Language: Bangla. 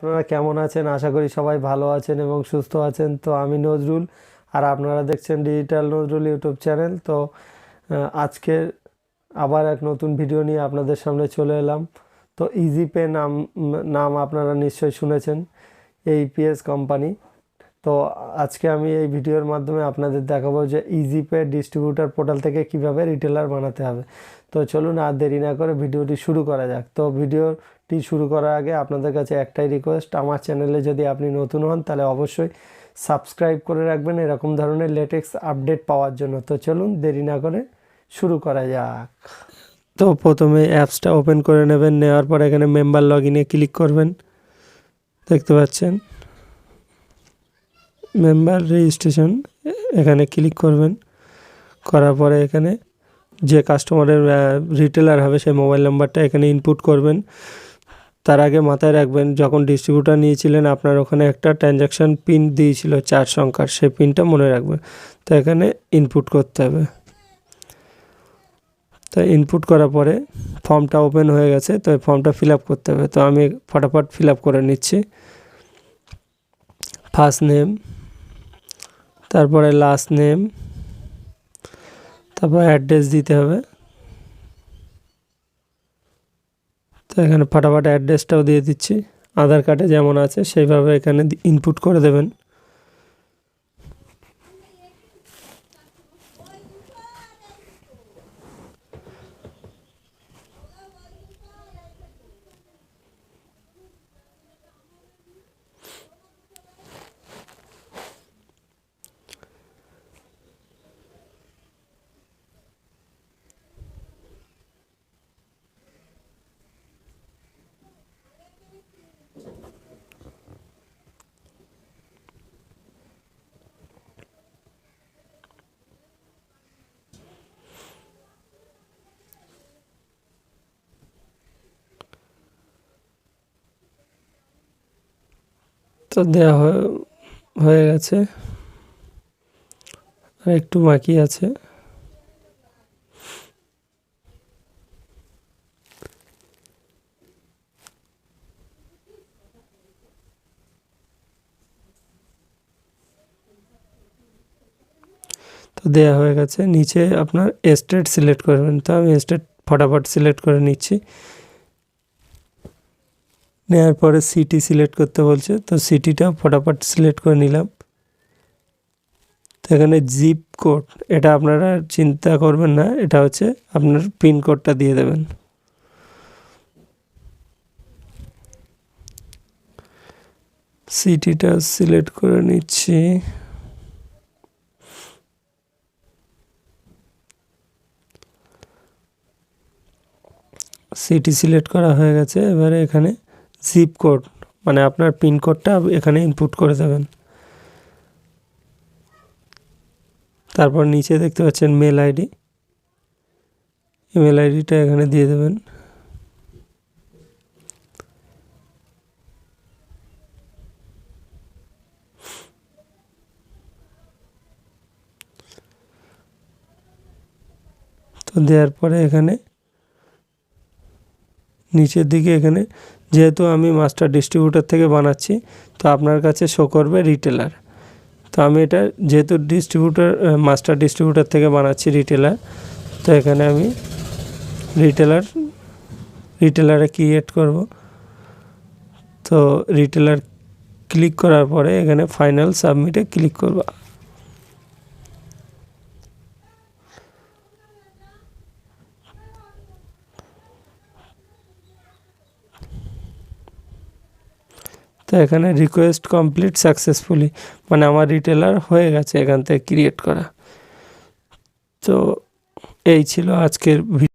আপনারা কেমন আছেন? আশা করি সবাই ভালো আছেন এবং সুস্থ আছেন। তো আমি নজরুল, আর আপনারা দেখছেন ডিজিটাল নজরুল ইউটিউব চ্যানেল। তো আজকে আবার এক নতুন ভিডিও নিয়ে আপনাদের সামনে চলে এলাম। তো ইজিপে নাম আপনারা নিশ্চয়ই শুনেছেন, এইপিএস কোম্পানি। তো আজকে আমি এই ভিডিওর মাধ্যমে আপনাদের দেখাবো যে ইজিপে ডিস্ট্রিবিউটার পোর্টাল থেকে কিভাবে রিটেলার বানাতে হবে। তো চলুন আর দেরি না করে ভিডিওটি শুরু করা যাক। তো ভিডিওটি শুরু করার আগে আপনাদের কাছে একটাই রিকোয়েস্ট, আমার চ্যানেলে যদি আপনি নতুন হন তাহলে অবশ্যই সাবস্ক্রাইব করে রাখবেন এরকম ধরনের লেটেস্ট আপডেট পাওয়ার জন্য। তো চলুন দেরি না করে শুরু করা যাক। তো প্রথমে অ্যাপসটা ওপেন করে নেবেন, নেওয়ার পর এখানে মেম্বার লগ ইনে ক্লিক করবেন। দেখতে পাচ্ছেন মেম্বার রেজিস্ট্রেশন, এখানে ক্লিক করবেন। করার পরে এখানে যে কাস্টমারের রিটেলার হবে সেই মোবাইল নাম্বারটা এখানে ইনপুট করবেন। তার আগে মাথায় রাখবেন, যখন ডিস্ট্রিবিউটার নিয়েছিলেন আপনার ওখানে একটা ট্রানজ্যাকশান পিন দিয়েছিল 4 সংখ্যার, সেই পিনটা মনে রাখবেন। তো এখানে ইনপুট করতে হবে। তো ইনপুট করার পরে ফর্মটা ওপেন হয়ে গেছে, তো এই ফর্মটা ফিল আপ করতে হবে। তো আমি ফটাফট ফিল আপ করে নিচ্ছি। ফার্স্ট নেম, তারপরে লাস্ট নেম, তারপর অ্যাড্রেস দিতে হবে। তো এখানে ফটাফট অ্যাড্রেসটাও দিয়ে দিচ্ছি, আধার কার্ডে যেমন আছে সেইভাবে এখানে ইনপুট করে দেবেন। তো দেওয়া হয়ে গেছে, আর একটু বাকি আছে। তো দেওয়া হয়ে গেছে, নিচে আপনার স্টেট সিলেক্ট করবেন। তো আমি স্টেট ফটাফট সিলেক্ট করে নিচ্ছি। নেওয়ার পরে সিটি সিলেক্ট করতে বলছে, তো সিটিটা ফটাফট সিলেক্ট করে নিলাম। তো এখানে জিপ কোড, এটা আপনারা চিন্তা করবেন না, এটা হচ্ছে আপনার পিন কোডটা দিয়ে দেবেন। সিটিটা সিলেক্ট করে নিচ্ছি। সিটি সিলেক্ট করা হয়ে গেছে। এবারে এখানে জিপ কোড মানে আপনার পিন কোডটা এখানে ইনপুট করে দেবেন। তারপর নিচে দেখতে পাচ্ছেন মেল আইডি, ইমেল আইডিটা এখানে দিয়ে দেবেন। তো দেওয়ার পরে এখানে নিচের দিকে এখানে যেহেতু আমি মাস্টার ডিস্ট্রিবিউটার থেকে বানাচ্ছি, তো আপনার কাছে শো করবে রিটেলার। তো আমি এটা যেহেতু মাস্টার ডিস্ট্রিবিউটার থেকে বানাচ্ছি রিটেলার, তো এখানে আমি রিটেলারে ক্রিয়েট করব। তো রিটেলার ক্লিক করার পরে এখানে ফাইনাল সাবমিটে ক্লিক করব। তো এখানে রিকোয়েস্ট কমপ্লিট সাকসেসফুলি, মানে আমার রিটেলার হয়ে গেছে এখান থেকে ক্রিয়েট করা। তো এই ছিল আজকের ভিডিও।